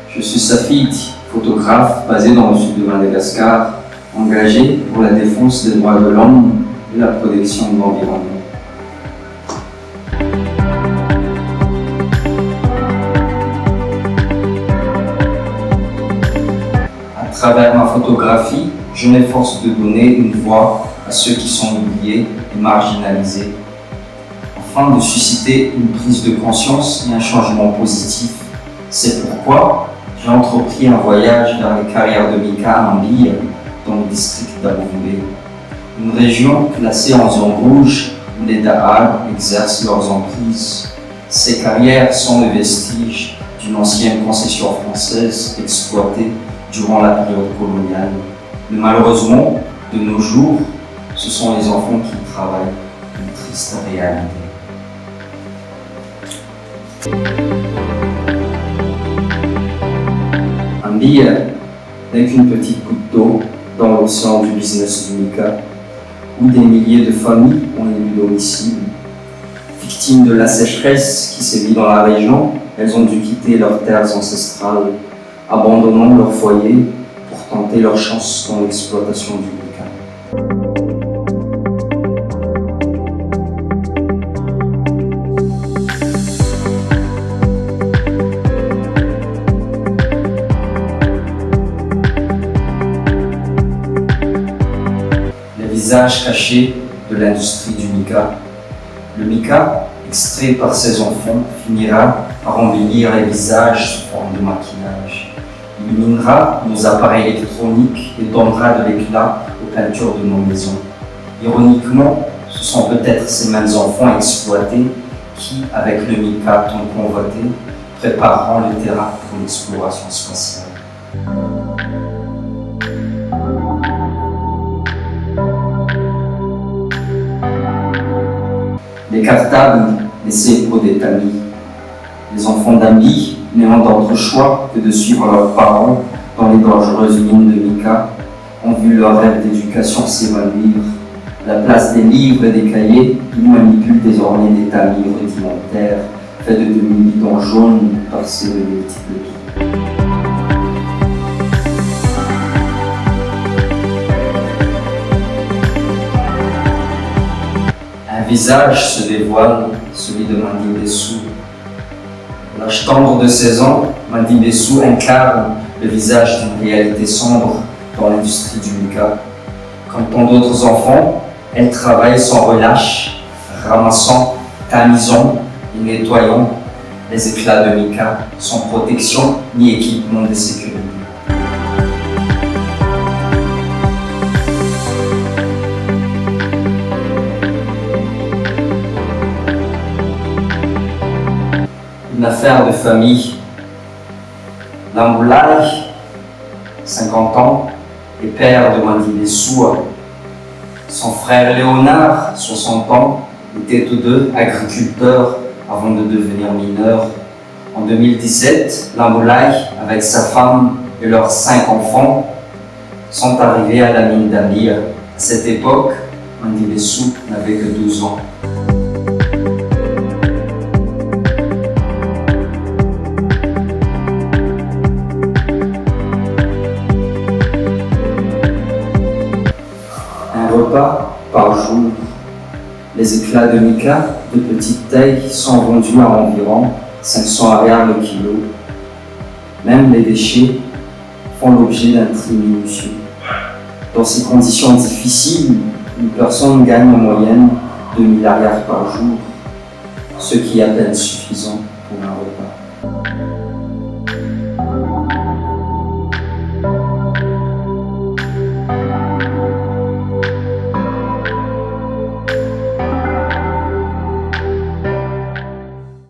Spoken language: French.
Je suis Safid, photographe basé dans le sud de Madagascar, engagé pour la défense des droits de l'homme et la protection de l'environnement. À travers ma photographie, je m'efforce de donner une voix à ceux qui sont oubliés et marginalisés, afin de susciter une prise de conscience et un changement positif. C'est pourquoi j'ai entrepris un voyage vers les carrières de mica à Mbille, dans le district d'Abombe, une région classée en zone rouge où les Dahal exercent leurs emprises. Ces carrières sont les vestiges d'une ancienne concession française exploitée durant la période coloniale. Mais malheureusement, de nos jours, ce sont les enfants qui y travaillent, une triste réalité. Mbille n'est qu'une petite goutte d'eau dans l'océan du business du mica, où des milliers de familles ont élu domicile. Victimes de la sécheresse qui sévit dans la région, elles ont dû quitter leurs terres ancestrales, abandonnant leur foyer pour tenter leur chance dans l'exploitation du mica. Visage caché de l'industrie du mica. Le mica, extrait par ses enfants, finira par embellir les visages sous forme de maquillage. Il illuminera nos appareils électroniques et donnera de l'éclat aux peintures de nos maisons. Ironiquement, ce sont peut-être ces mêmes enfants exploités qui, avec le mica tant convoité, prépareront le terrain pour l'exploration spatiale. Les cartables laissés pour des tamis. Les enfants d'Ambille, n'ayant d'autre choix que de suivre leurs parents dans les dangereuses mines de mica, ont vu leur rêve d'éducation s'évanouir. À la place des livres et des cahiers, ils manipulent désormais des tamis rudimentaires, faits de demi-bidons jaunes parsemés de multiples trous. Un visage se dévoile, celui de Mandi Bessou. À l'âge tendre de 16 ans, Mandi Bessou incarne le visage d'une réalité sombre dans l'industrie du mica. Comme tant d'autres enfants, elle travaille sans relâche, ramassant, tamisant et nettoyant les éclats de mica, sans protection ni équipement de sécurité. Une affaire de famille. Lamboulay, 50 ans, est père de Mandi Bessou. Son frère Léonard, 60 ans, étaient tous deux agriculteurs avant de devenir mineurs. En 2017, Lamboulay, avec sa femme et leurs 5 enfants, sont arrivés à la mine d'Ambille. À cette époque, Mandi Bessou n'avait que 12 ans. Repas par jour. Les éclats de mica de petite taille sont vendus à environ 500 ariars le kilo. Même les déchets font l'objet d'un tri minutieux. Dans ces conditions difficiles, une personne gagne en moyenne 2000 ariars par jour, ce qui est à peine suffisant pour un repas.